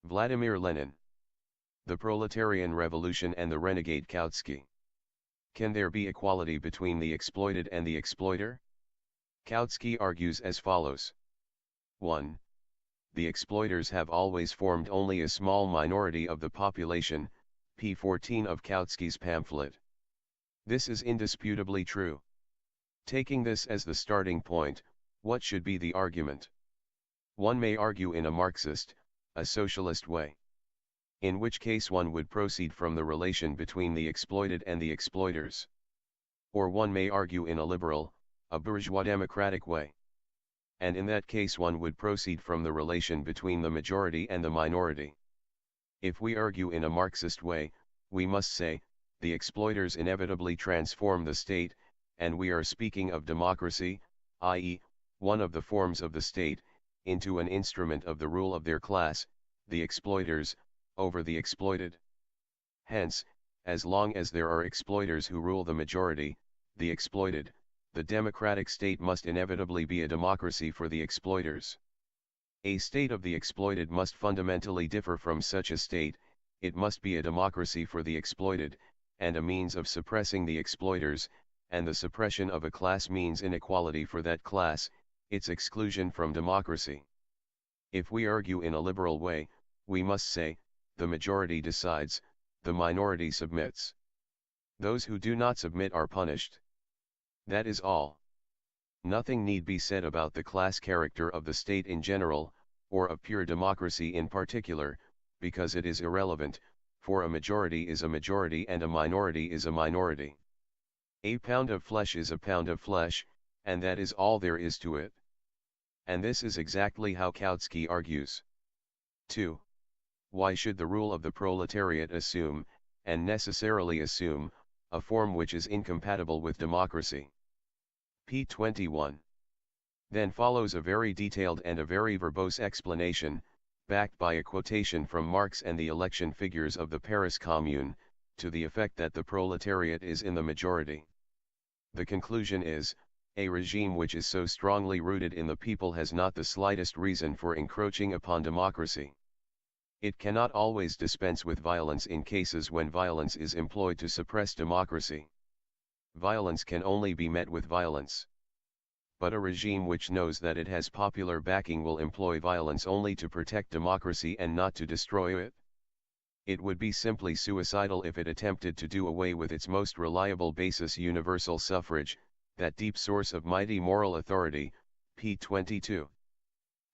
Vladimir Lenin. The Proletarian Revolution and the Renegade Kautsky. Can there be equality between the exploited and the exploiter? Kautsky argues as follows. 1. The exploiters have always formed only a small minority of the population, p. 14 of Kautsky's pamphlet. This is indisputably true. Taking this as the starting point, what should be the argument? One may argue in a Marxist, a socialist way. In which case one would proceed from the relation between the exploited and the exploiters. Or one may argue in a liberal, a bourgeois democratic way. And in that case one would proceed from the relation between the majority and the minority. If we argue in a Marxist way, we must say, the exploiters inevitably transform the state, and we are speaking of democracy, i.e., one of the forms of the state, into an instrument of the rule of their class, the exploiters, over the exploited. Hence, as long as there are exploiters who rule the majority, the exploited, the democratic state must inevitably be a democracy for the exploiters. A state of the exploited must fundamentally differ from such a state, it must be a democracy for the exploited, and a means of suppressing the exploiters, and the suppression of a class means inequality for that class, its exclusion from democracy. If we argue in a liberal way, we must say, the majority decides, the minority submits. Those who do not submit are punished. That is all. Nothing need be said about the class character of the state in general, or of pure democracy in particular, because it is irrelevant, for a majority is a majority and a minority is a minority. A pound of flesh is a pound of flesh, and that is all there is to it. And this is exactly how Kautsky argues. 2. Why should the rule of the proletariat assume, and necessarily assume, a form which is incompatible with democracy? p. 21. Then follows a very detailed and a very verbose explanation, backed by a quotation from Marx and the election figures of the Paris Commune, to the effect that the proletariat is in the majority. The conclusion is, a regime which is so strongly rooted in the people has not the slightest reason for encroaching upon democracy. It cannot always dispense with violence in cases when violence is employed to suppress democracy. Violence can only be met with violence. But a regime which knows that it has popular backing will employ violence only to protect democracy and not to destroy it. It would be simply suicidal if it attempted to do away with its most reliable basis, universal suffrage, that deep source of mighty moral authority, p. 22.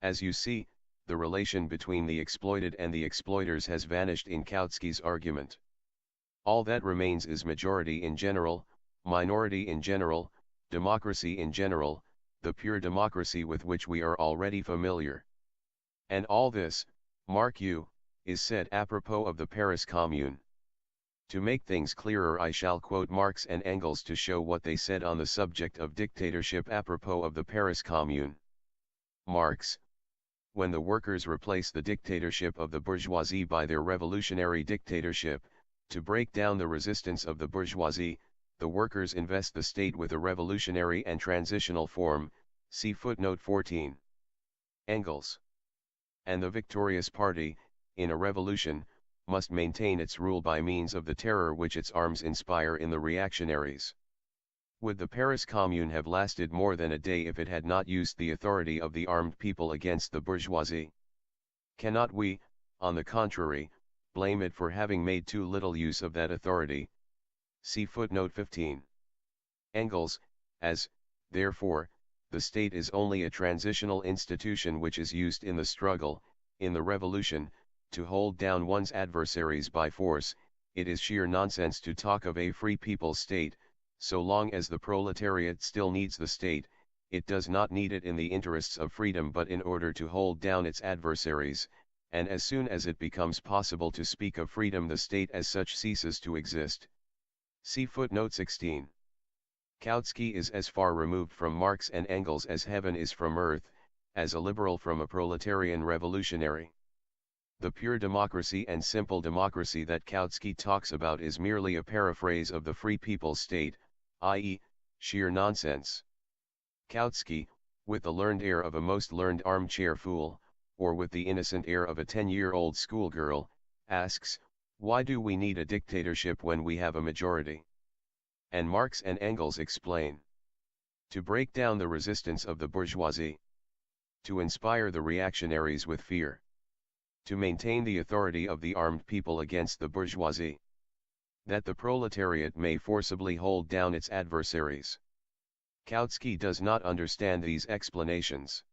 As you see, the relation between the exploited and the exploiters has vanished in Kautsky's argument. All that remains is majority in general, minority in general, democracy in general, the pure democracy with which we are already familiar. And all this, mark you, is said apropos of the Paris Commune. To make things clearer, I shall quote Marx and Engels to show what they said on the subject of dictatorship apropos of the Paris Commune. Marx: when the workers replace the dictatorship of the bourgeoisie by their revolutionary dictatorship, to break down the resistance of the bourgeoisie, the workers invest the state with a revolutionary and transitional form, see footnote 14. Engels: and the victorious party, in a revolution, must maintain its rule by means of the terror which its arms inspire in the reactionaries. Would the Paris Commune have lasted more than a day if it had not used the authority of the armed people against the bourgeoisie? Cannot we, on the contrary, blame it for having made too little use of that authority? See footnote 15. Engels: as, therefore, the state is only a transitional institution which is used in the struggle, in the revolution, to hold down one's adversaries by force, it is sheer nonsense to talk of a free people's state. So long as the proletariat still needs the state, it does not need it in the interests of freedom but in order to hold down its adversaries, and as soon as it becomes possible to speak of freedom, the state as such ceases to exist. See footnote 16. Kautsky is as far removed from Marx and Engels as heaven is from earth, as a liberal from a proletarian revolutionary. The pure democracy and simple democracy that Kautsky talks about is merely a paraphrase of the free people's state, i.e., sheer nonsense. Kautsky, with the learned air of a most learned armchair fool, or with the innocent air of a 10-year-old schoolgirl, asks, "Why do we need a dictatorship when we have a majority?" And Marx and Engels explain. To break down the resistance of the bourgeoisie. To inspire the reactionaries with fear. To maintain the authority of the armed people against the bourgeoisie. That the proletariat may forcibly hold down its adversaries. Kautsky does not understand these explanations.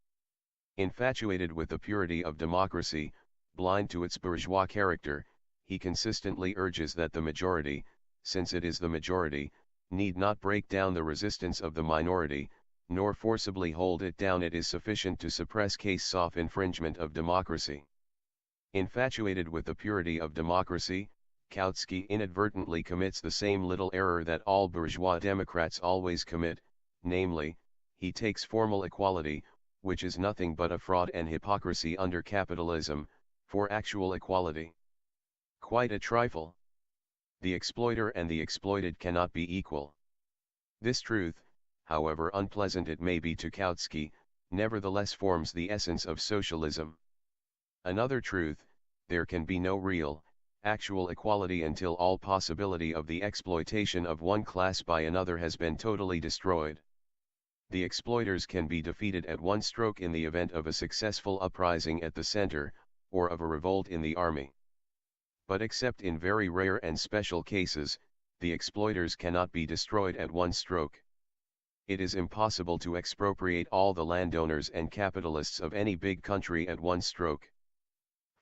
Infatuated with the purity of democracy, blind to its bourgeois character, he consistently urges that the majority, since it is the majority, need not break down the resistance of the minority, nor forcibly hold it down. It is sufficient to suppress cases of infringement of democracy. Infatuated with the purity of democracy, Kautsky inadvertently commits the same little error that all bourgeois democrats always commit, namely, he takes formal equality, which is nothing but a fraud and hypocrisy under capitalism, for actual equality. Quite a trifle. The exploiter and the exploited cannot be equal. This truth, however unpleasant it may be to Kautsky, nevertheless forms the essence of socialism. Another truth, there can be no real, actual equality until all possibility of the exploitation of one class by another has been totally destroyed. The exploiters can be defeated at one stroke in the event of a successful uprising at the center, or of a revolt in the army. But except in very rare and special cases, the exploiters cannot be destroyed at one stroke. It is impossible to expropriate all the landowners and capitalists of any big country at one stroke.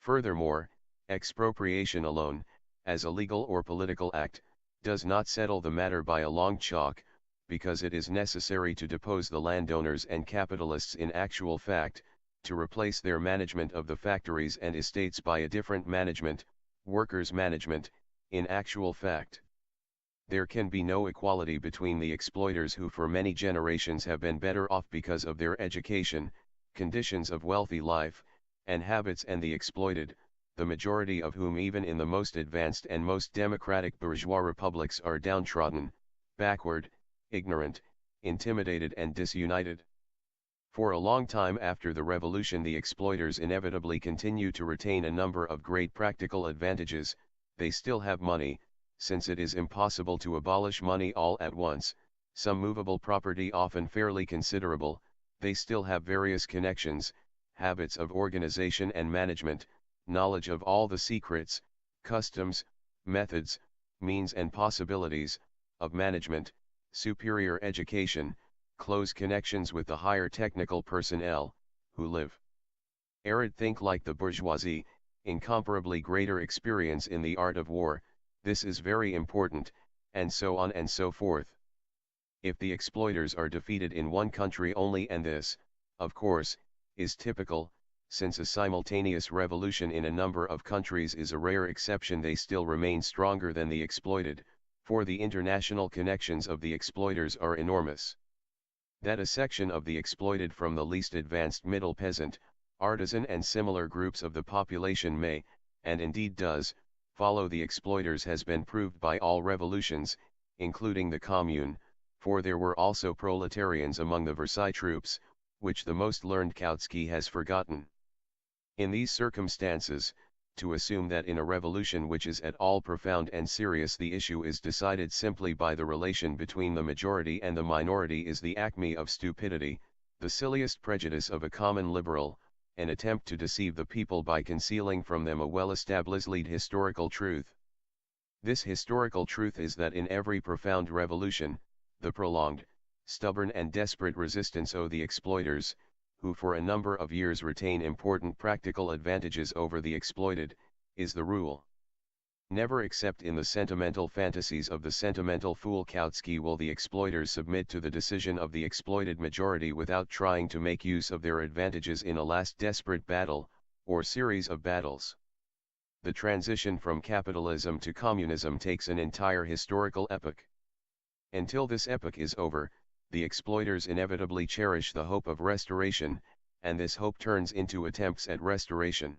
Furthermore, expropriation alone, as a legal or political act, does not settle the matter by a long chalk, because it is necessary to depose the landowners and capitalists in actual fact, to replace their management of the factories and estates by a different management, workers' management, in actual fact. There can be no equality between the exploiters who for many generations have been better off because of their education, conditions of wealthy life, and habits, and the exploited, the majority of whom even in the most advanced and most democratic bourgeois republics are downtrodden, backward, ignorant, intimidated and disunited. For a long time after the revolution the exploiters inevitably continue to retain a number of great practical advantages. They still have money, since it is impossible to abolish money all at once, some movable property often fairly considerable, they still have various connections, habits of organization and management, knowledge of all the secrets, customs, methods, means and possibilities, of management, superior education, close connections with the higher technical personnel, who live arid think like the bourgeoisie, incomparably greater experience in the art of war, this is very important, and so on and so forth. If the exploiters are defeated in one country only, and this, of course, is typical, since a simultaneous revolution in a number of countries is a rare exception, they still remain stronger than the exploited, for the international connections of the exploiters are enormous. That a section of the exploited from the least advanced middle peasant, artisan and similar groups of the population may, and indeed does, follow the exploiters has been proved by all revolutions, including the Commune, for there were also proletarians among the Versailles troops, which the most learned Kautsky has forgotten. In these circumstances, to assume that in a revolution which is at all profound and serious the issue is decided simply by the relation between the majority and the minority is the acme of stupidity, the silliest prejudice of a common liberal, an attempt to deceive the people by concealing from them a well-established historical truth. This historical truth is that in every profound revolution, the prolonged, stubborn and desperate resistance of the exploiters, who for a number of years retain important practical advantages over the exploited, is the rule. Never except in the sentimental fantasies of the sentimental fool Kautsky will the exploiters submit to the decision of the exploited majority without trying to make use of their advantages in a last desperate battle, or series of battles. The transition from capitalism to communism takes an entire historical epoch. Until this epoch is over, the exploiters inevitably cherish the hope of restoration, and this hope turns into attempts at restoration.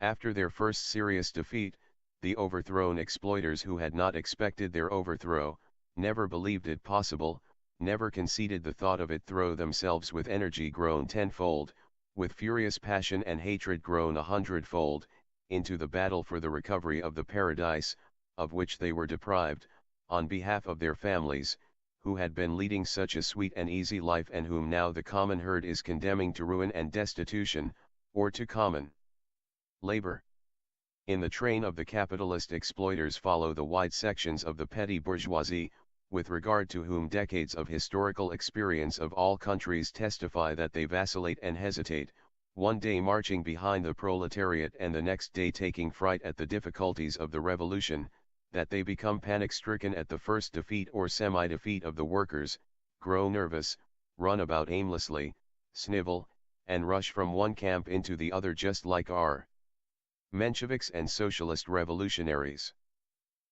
After their first serious defeat, the overthrown exploiters who had not expected their overthrow, never believed it possible, never conceded the thought of it, throw themselves with energy grown tenfold, with furious passion and hatred grown 100-fold, into the battle for the recovery of the paradise, of which they were deprived, on behalf of their families, who had been leading such a sweet and easy life and whom now the common herd is condemning to ruin and destitution, or to common labor. In the train of the capitalist exploiters follow the wide sections of the petty bourgeoisie, with regard to whom decades of historical experience of all countries testify that they vacillate and hesitate, one day marching behind the proletariat and the next day taking fright at the difficulties of the revolution, that they become panic-stricken at the first defeat or semi-defeat of the workers, grow nervous, run about aimlessly, snivel, and rush from one camp into the other just like our Mensheviks and socialist revolutionaries.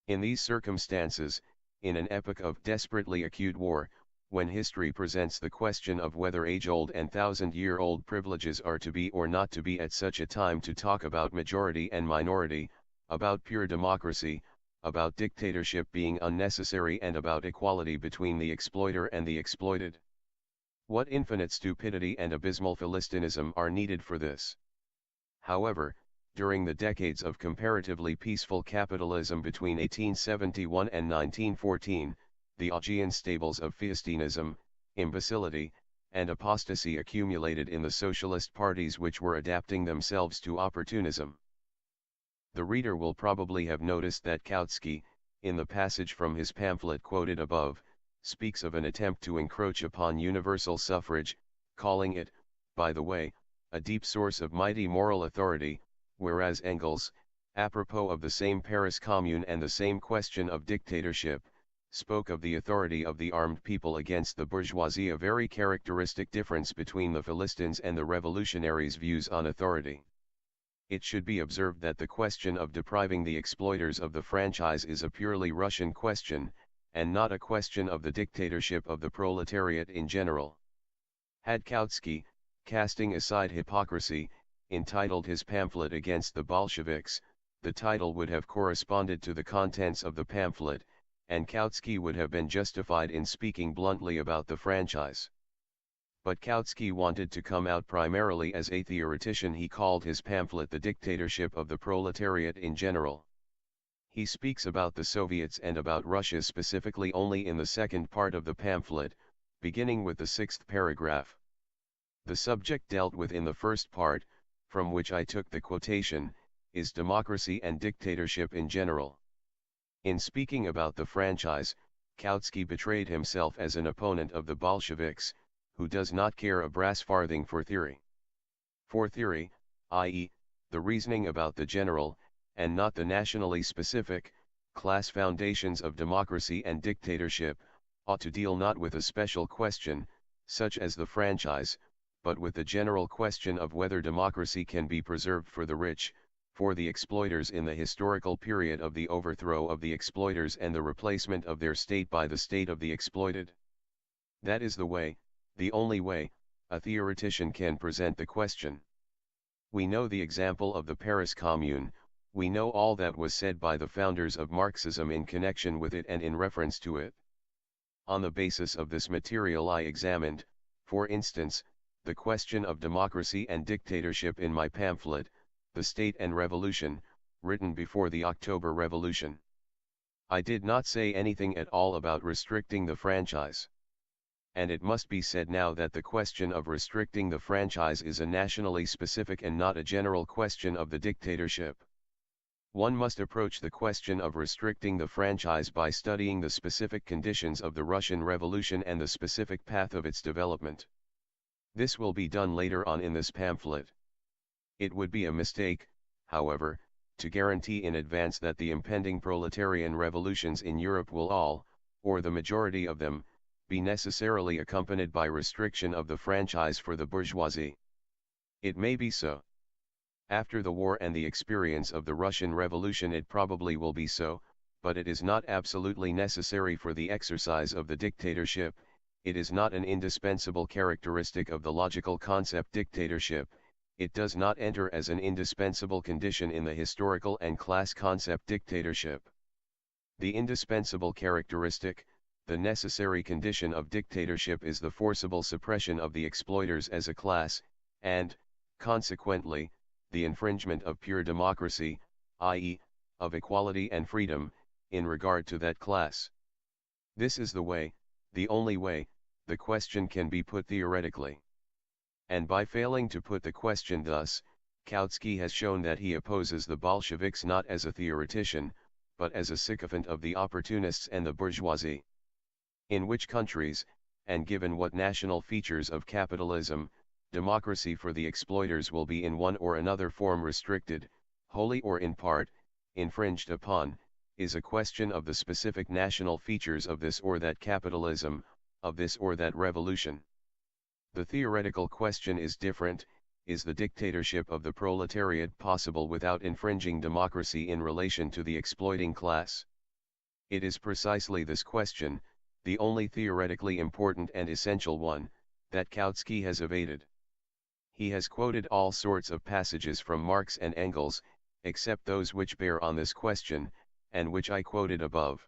In these circumstances, in an epoch of desperately acute war, when history presents the question of whether age-old and thousand-year-old privileges are to be or not to be at such a time to talk about majority and minority, about pure democracy, about dictatorship being unnecessary and about equality between the exploiter and the exploited. What infinite stupidity and abysmal philistinism are needed for this? However, during the decades of comparatively peaceful capitalism between 1871 and 1914, the Augean stables of Philistinism, imbecility, and apostasy accumulated in the socialist parties which were adapting themselves to opportunism. The reader will probably have noticed that Kautsky, in the passage from his pamphlet quoted above, speaks of an attempt to encroach upon universal suffrage, calling it, by the way, a deep source of mighty moral authority, whereas Engels, apropos of the same Paris Commune and the same question of dictatorship, spoke of the authority of the armed people against the bourgeoisie, a very characteristic difference between the Philistines and the revolutionaries' views on authority. It should be observed that the question of depriving the exploiters of the franchise is a purely Russian question, and not a question of the dictatorship of the proletariat in general. Had Kautsky, casting aside hypocrisy, entitled his pamphlet against the Bolsheviks, the title would have corresponded to the contents of the pamphlet, and Kautsky would have been justified in speaking bluntly about the franchise. But Kautsky wanted to come out primarily as a theoretician. He called his pamphlet The Dictatorship of the Proletariat in General. He speaks about the Soviets and about Russia specifically only in the second part of the pamphlet, beginning with the sixth paragraph. The subject dealt with in the first part, from which I took the quotation, is democracy and dictatorship in general. In speaking about the franchise, Kautsky betrayed himself as an opponent of the Bolsheviks, who does not care a brass farthing for theory. For theory, i.e., the reasoning about the general, and not the nationally specific, class foundations of democracy and dictatorship, ought to deal not with a special question, such as the franchise, but with the general question of whether democracy can be preserved for the rich, for the exploiters in the historical period of the overthrow of the exploiters and the replacement of their state by the state of the exploited. That is the way, the only way, a theoretician can present the question. We know the example of the Paris Commune, we know all that was said by the founders of Marxism in connection with it and in reference to it. On the basis of this material I examined, for instance, the question of democracy and dictatorship in my pamphlet, The State and Revolution, written before the October Revolution. I did not say anything at all about restricting the franchise. And it must be said now that the question of restricting the franchise is a nationally specific and not a general question of the dictatorship. One must approach the question of restricting the franchise by studying the specific conditions of the Russian Revolution and the specific path of its development. This will be done later on in this pamphlet. It would be a mistake, however, to guarantee in advance that the impending proletarian revolutions in Europe will all, or the majority of them, be necessarily accompanied by restriction of the franchise for the bourgeoisie. It may be so. After the war and the experience of the Russian Revolution it probably will be so, but it is not absolutely necessary for the exercise of the dictatorship. It is not an indispensable characteristic of the logical concept dictatorship, it does not enter as an indispensable condition in the historical and class concept dictatorship. The indispensable characteristic, the necessary condition of dictatorship is the forcible suppression of the exploiters as a class, and, Consequently, the infringement of pure democracy, i.e., of equality and freedom, in regard to that class. This is the way, the only way, the question can be put theoretically. And by failing to put the question thus, Kautsky has shown that he opposes the Bolsheviks not as a theoretician, but as a sycophant of the opportunists and the bourgeoisie. In which countries, and given what national features of capitalism, democracy for the exploiters will be in one or another form restricted, wholly or in part, infringed upon, is a question of the specific national features of this or that capitalism, of this or that revolution. The theoretical question is different: is the dictatorship of the proletariat possible without infringing democracy in relation to the exploiting class? It is precisely this question, the only theoretically important and essential one, that Kautsky has evaded. He has quoted all sorts of passages from Marx and Engels, except those which bear on this question, and which I quoted above.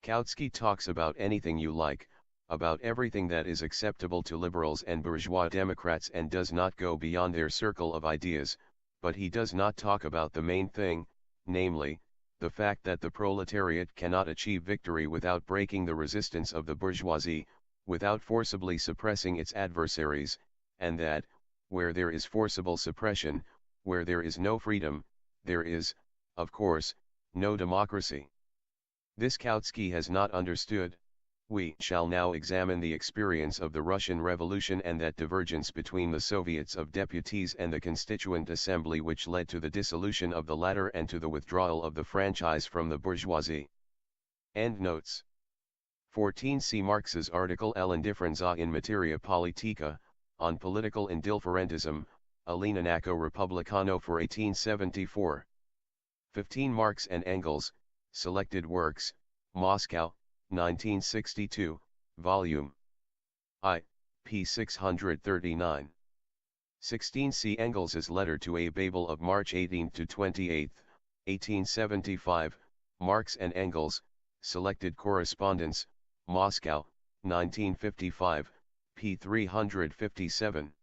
Kautsky talks about anything you like, about everything that is acceptable to liberals and bourgeois Democrats, and does not go beyond their circle of ideas, but he does not talk about the main thing, namely, the fact that the proletariat cannot achieve victory without breaking the resistance of the bourgeoisie, without forcibly suppressing its adversaries, and that, where there is forcible suppression, where there is no freedom, there is, of course, no democracy. This Kautsky has not understood. We shall now examine the experience of the Russian Revolution and that divergence between the Soviets of Deputies and the Constituent Assembly which led to the dissolution of the latter and to the withdrawal of the franchise from the bourgeoisie. Endnotes. 14. See Marx's article L'indifferenza in materia politica, on political indifferentism, Alleninato Republicano for 1874. 15. Marx and Engels, Selected Works, Moscow, 1962, Volume I, p. 639. 16. See Engels's letter to A. Babel of March 18 to 28, 1875, Marx and Engels, Selected Correspondence, Moscow, 1955, p. 357.